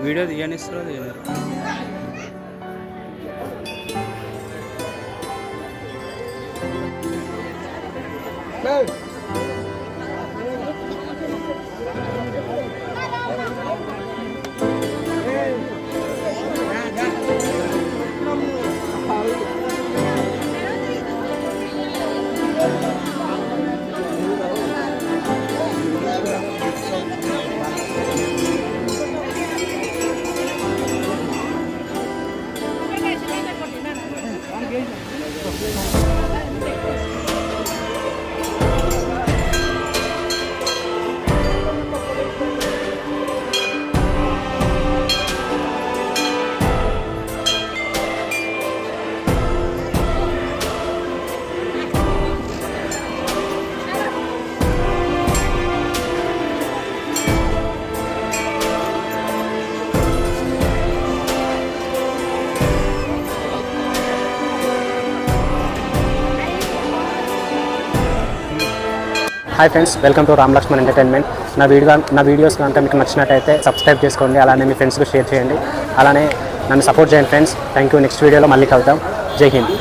Video తీయనిస్తారో తీయలేరు. Hi friends, welcome to Ram Lakshman entertainment. నా వీడియోస్ కనుక మీకు నచ్చినట్టయితే సబ్స్క్రైబ్ చేసుకోండి, అలానే మీ ఫ్రెండ్స్కి షేర్ చేయండి, అలానే నన్ను సపోర్ట్ చేయండి ఫ్రెండ్స్. Thank you. నెక్స్ట్ వీడియోలో మళ్ళీ కలుద్దాం. జై హింద్.